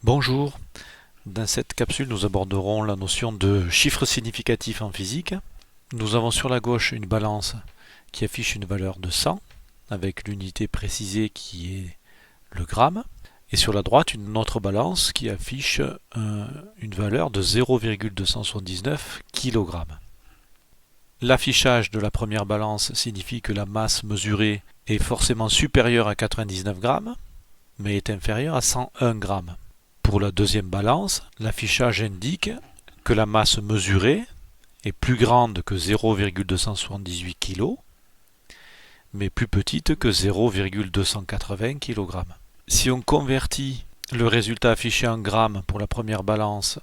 Bonjour, dans cette capsule nous aborderons la notion de chiffre significatif en physique. Nous avons sur la gauche une balance qui affiche une valeur de 100 avec l'unité précisée qui est le gramme, et sur la droite une autre balance qui affiche une valeur de 0,279 kg. L'affichage de la première balance signifie que la masse mesurée est forcément supérieure à 99 grammes, mais est inférieure à 101 grammes. Pour la deuxième balance, l'affichage indique que la masse mesurée est plus grande que 0,278 kg, mais plus petite que 0,280 kg. Si on convertit le résultat affiché en grammes pour la première balance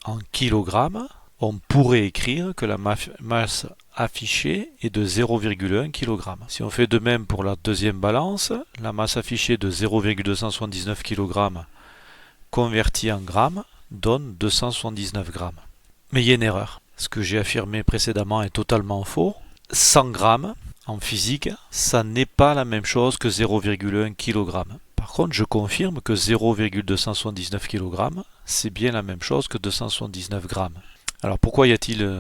en kilogrammes, on pourrait écrire que la masse affichée est de 0,1 kg. Si on fait de même pour la deuxième balance, la masse affichée de 0,279 kg converti en grammes donne 279 grammes. Mais il y a une erreur. Ce que j'ai affirmé précédemment est totalement faux. 100 grammes en physique, ça n'est pas la même chose que 0,1 kg. Par contre, je confirme que 0,279 kg, c'est bien la même chose que 279 grammes. Alors pourquoi y a-t-il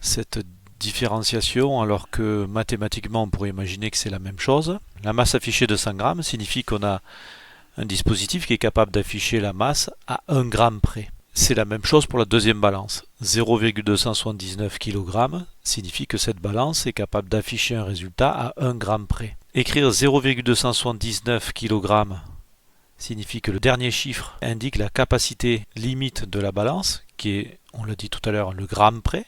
cette différenciation alors que mathématiquement on pourrait imaginer que c'est la même chose? La masse affichée de 100 grammes signifie qu'on a un dispositif qui est capable d'afficher la masse à 1 gramme près. C'est la même chose pour la deuxième balance. 0,279 kg signifie que cette balance est capable d'afficher un résultat à 1 gramme près. Écrire 0,279 kg signifie que le dernier chiffre indique la capacité limite de la balance, qui est, on l'a dit tout à l'heure, le gramme près.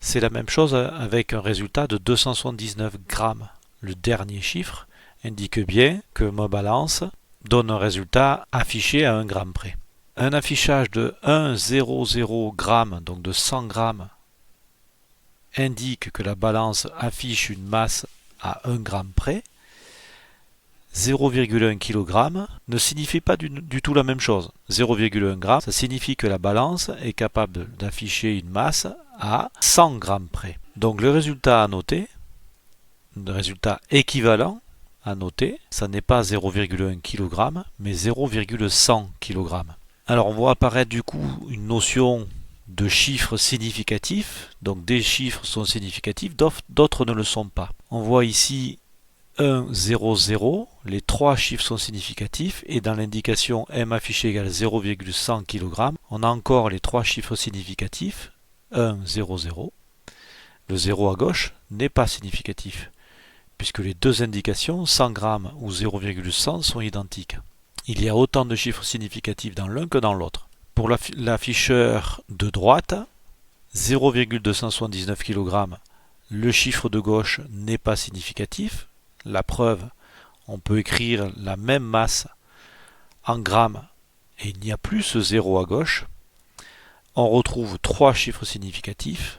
C'est la même chose avec un résultat de 279 grammes. Le dernier chiffre indique bien que ma balance donne un résultat affiché à 1 gramme près. Un affichage de 1,00 g, donc de 100 grammes, indique que la balance affiche une masse à 1 gramme près. 0,1 kg ne signifie pas du tout la même chose. 0,1 g, ça signifie que la balance est capable d'afficher une masse à 100 grammes près. Donc le résultat à noter, le résultat équivalent à noter, ça n'est pas 0,1 kg, mais 0,100 kg. Alors on voit apparaître du coup une notion de chiffres significatifs, donc des chiffres sont significatifs, d'autres ne le sont pas. On voit ici 1, 0, 0, les trois chiffres sont significatifs, et dans l'indication m affiché égale 0,100 kg, on a encore les trois chiffres significatifs, 1, 0, 0. Le 0 à gauche n'est pas significatif, puisque les deux indications, 100 g ou 0,100, sont identiques. Il y a autant de chiffres significatifs dans l'un que dans l'autre. Pour l'afficheur de droite, 0,279 kg, le chiffre de gauche n'est pas significatif. La preuve, on peut écrire la même masse en grammes et il n'y a plus ce 0 à gauche. On retrouve trois chiffres significatifs.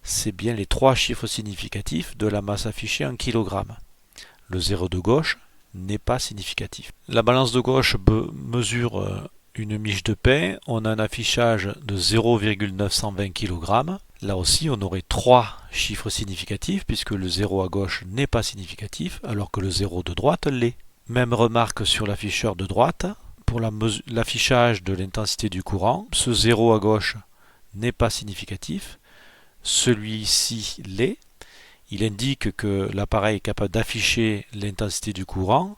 C'est bien les trois chiffres significatifs de la masse affichée en kilogrammes. Le 0 de gauche n'est pas significatif. La balance de gauche mesure une miche de pain. On a un affichage de 0,920 kg. Là aussi, on aurait trois chiffres significatifs puisque le 0 à gauche n'est pas significatif alors que le 0 de droite l'est. Même remarque sur l'afficheur de droite. Pour l'affichage de l'intensité du courant, ce 0 à gauche n'est pas significatif. Celui-ci l'est. Il indique que l'appareil est capable d'afficher l'intensité du courant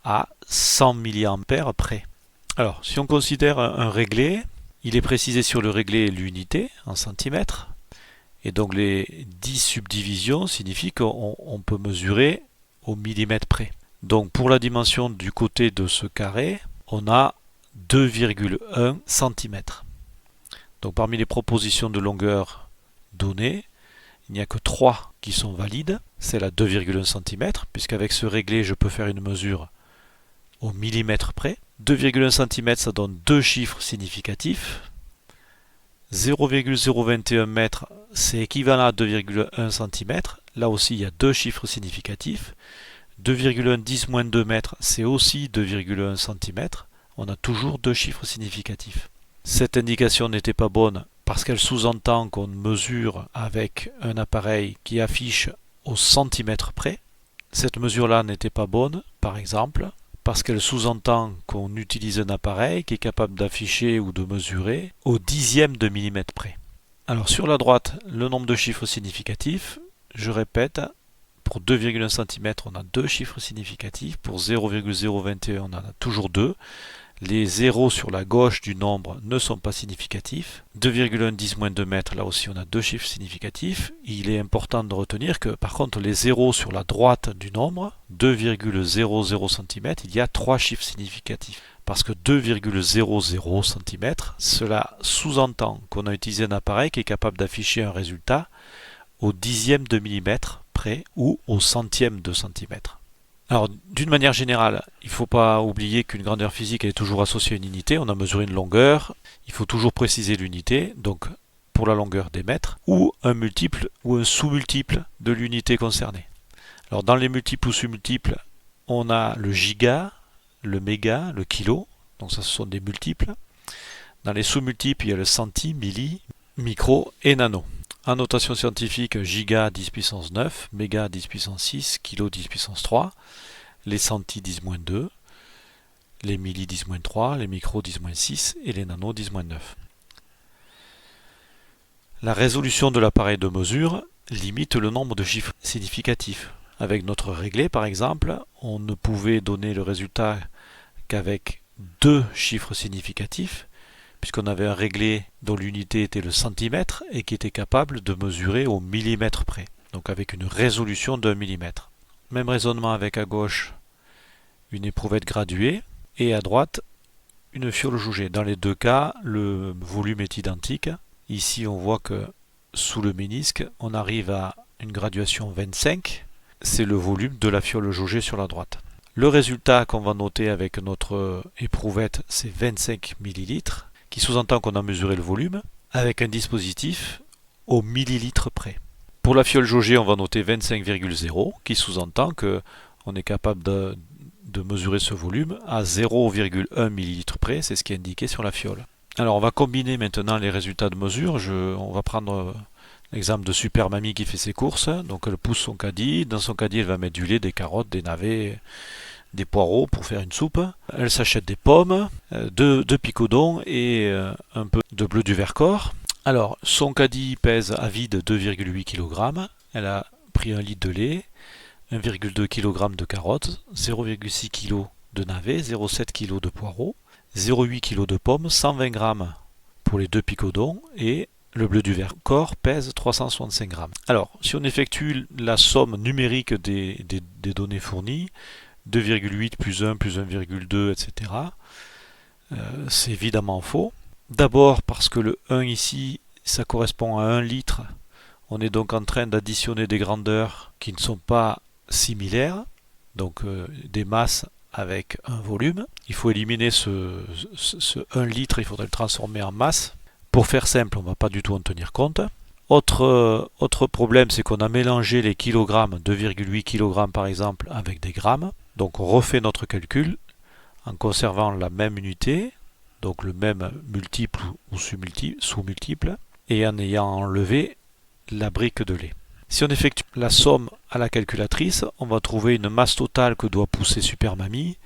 à 100 mA près. Alors, si on considère un réglé, il est précisé sur le réglé l'unité en centimètres. Et donc les 10 subdivisions signifient qu'on peut mesurer au millimètre près. Donc pour la dimension du côté de ce carré, on a 2,1 cm. Donc parmi les propositions de longueur données, il n'y a que 3 qui sont valides. C'est la 2,1 cm, puisqu'avec ce réglé, je peux faire une mesure au millimètre près. 2,1 cm, ça donne deux chiffres significatifs. 0,021 m, c'est équivalent à 2,1 cm. Là aussi, il y a deux chiffres significatifs. 2,10 moins 2 mètres, c'est aussi 2,1 cm. On a toujours deux chiffres significatifs. Cette indication n'était pas bonne parce qu'elle sous-entend qu'on mesure avec un appareil qui affiche au centimètre près. Cette mesure-là n'était pas bonne, par exemple, parce qu'elle sous-entend qu'on utilise un appareil qui est capable d'afficher ou de mesurer au dixième de millimètre près. Alors sur la droite, le nombre de chiffres significatifs, je répète, pour 2,1 cm, on a deux chiffres significatifs, pour 0,021, on en a toujours deux. Les zéros sur la gauche du nombre ne sont pas significatifs. 2,110-2 mètres, là aussi on a deux chiffres significatifs. Il est important de retenir que par contre les zéros sur la droite du nombre, 2,00 cm, il y a trois chiffres significatifs. Parce que 2,00 cm, cela sous-entend qu'on a utilisé un appareil qui est capable d'afficher un résultat au dixième de millimètre près ou au centième de centimètre. Alors, d'une manière générale, il ne faut pas oublier qu'une grandeur physique est toujours associée à une unité. On a mesuré une longueur, il faut toujours préciser l'unité, donc pour la longueur des mètres, ou un multiple ou un sous-multiple de l'unité concernée. Alors, dans les multiples ou sous-multiples, on a le giga, le méga, le kilo, donc ça ce sont des multiples. Dans les sous-multiples, il y a le centi, milli, micro et nano. En notation scientifique, giga 10 puissance 9, méga 10 puissance 6, kilo 10 puissance 3, les centi 10-2, les milli 10-3, les micros 10-6 et les nanos 10-9. La résolution de l'appareil de mesure limite le nombre de chiffres significatifs. Avec notre réglé par exemple, on ne pouvait donner le résultat qu'avec deux chiffres significatifs, puisqu'on avait un réglé dont l'unité était le centimètre et qui était capable de mesurer au millimètre près, donc avec une résolution d'1 millimètre. Même raisonnement avec à gauche une éprouvette graduée et à droite une fiole jaugée. Dans les deux cas, le volume est identique. Ici, on voit que sous le ménisque, on arrive à une graduation 25. C'est le volume de la fiole jaugée sur la droite. Le résultat qu'on va noter avec notre éprouvette, c'est 25 millilitres, qui sous-entend qu'on a mesuré le volume avec un dispositif au millilitre près. Pour la fiole jaugée, on va noter 25,0, qui sous-entend qu'on est capable de mesurer ce volume à 0,1 millilitre près, c'est ce qui est indiqué sur la fiole. Alors on va combiner maintenant les résultats de mesure. On va prendre l'exemple de Super Mamie qui fait ses courses. Donc elle pousse son caddie, dans son caddie elle va mettre du lait, des carottes, des navets, des poireaux pour faire une soupe. Elle s'achète des pommes, deux picodons et un peu de bleu du Vercors. Alors son caddie pèse à vide 2,8 kg. Elle a pris 1 litre de lait, 1,2 kg de carottes, 0,6 kg de navets, 0,7 kg de poireaux, 0,8 kg de pommes, 120 g pour les deux picodons et le bleu du Vercors pèse 365 g. Alors, si on effectue la somme numérique des données fournies, 2,8 plus 1 plus 1,2, etc., c'est évidemment faux. D'abord parce que le 1 ici, ça correspond à 1 litre. On est donc en train d'additionner des grandeurs qui ne sont pas similaires, donc des masses avec un volume. Il faut éliminer ce 1 litre, il faudrait le transformer en masse. Pour faire simple, on ne va pas du tout en tenir compte. Autre problème, c'est qu'on a mélangé les kilogrammes, 2,8 kg par exemple, avec des grammes. Donc on refait notre calcul en conservant la même unité, donc le même multiple ou sous-multiple, et en ayant enlevé la brique de lait. Si on effectue la somme à la calculatrice, on va trouver une masse totale que doit pousser Super Mamie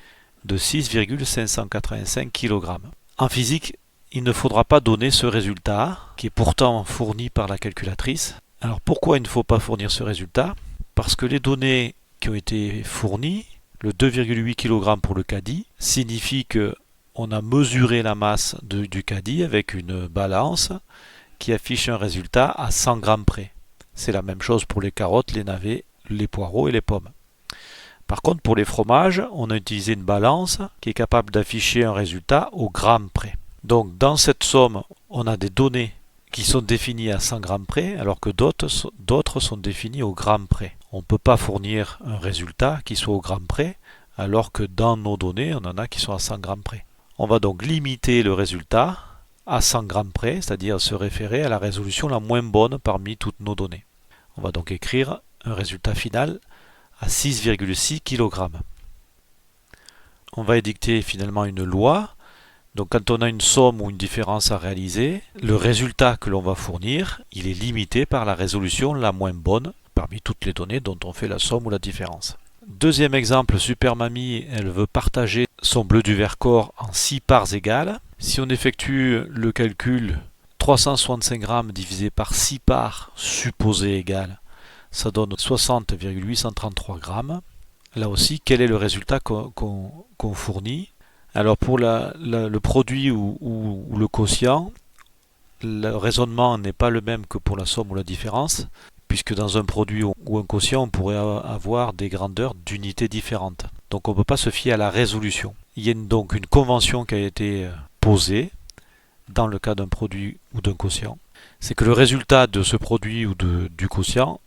de 6,585 kg. En physique, il ne faudra pas donner ce résultat, qui est pourtant fourni par la calculatrice. Alors pourquoi il ne faut pas fournir ce résultat? Parce que les données qui ont été fournies, le 2,8 kg pour le caddie, signifie qu'on a mesuré la masse du caddie avec une balance qui affiche un résultat à 100 g près. C'est la même chose pour les carottes, les navets, les poireaux et les pommes. Par contre, pour les fromages, on a utilisé une balance qui est capable d'afficher un résultat au gramme près. Donc dans cette somme, on a des données qui sont définies à 100 g près, alors que d'autres sont définies au gramme près. On ne peut pas fournir un résultat qui soit au gramme près, alors que dans nos données, on en a qui sont à 100 g près. On va donc limiter le résultat à 100 g près, c'est-à-dire se référer à la résolution la moins bonne parmi toutes nos données. On va donc écrire un résultat final à 6,6 kg. On va édicter finalement une loi. Donc quand on a une somme ou une différence à réaliser, le résultat que l'on va fournir, il est limité par la résolution la moins bonne parmi toutes les données dont on fait la somme ou la différence. Deuxième exemple, Super Mamie, elle veut partager son bleu du Vercors en 6 parts égales. Si on effectue le calcul 365 grammes divisé par 6 parts supposées égales, ça donne 60,833 grammes. Là aussi, quel est le résultat qu'on fournit? Alors pour le produit ou le quotient, le raisonnement n'est pas le même que pour la somme ou la différence, puisque dans un produit ou un quotient, on pourrait avoir des grandeurs d'unités différentes. Donc on ne peut pas se fier à la résolution. Il y a donc une convention qui a été posée dans le cas d'un produit ou d'un quotient. C'est que le résultat de ce produit ou du quotient,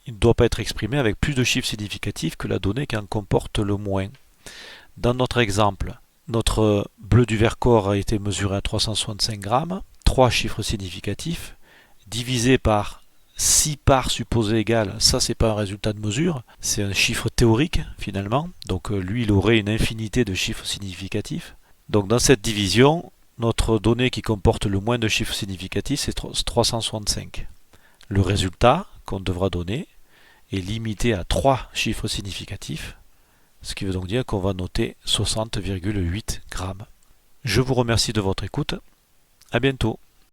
il ne doit pas être exprimé avec plus de chiffres significatifs que la donnée qui en comporte le moins. Dans notre exemple, notre bleu du Vercors a été mesuré à 365 grammes, 3 chiffres significatifs, divisé par 6 parts supposées égales, ça c'est pas un résultat de mesure, c'est un chiffre théorique finalement, donc lui il aurait une infinité de chiffres significatifs. Donc dans cette division, notre donnée qui comporte le moins de chiffres significatifs c'est 365. Le résultat qu'on devra donner est limité à 3 chiffres significatifs, ce qui veut donc dire qu'on va noter 60,8 grammes. Je vous remercie de votre écoute. À bientôt.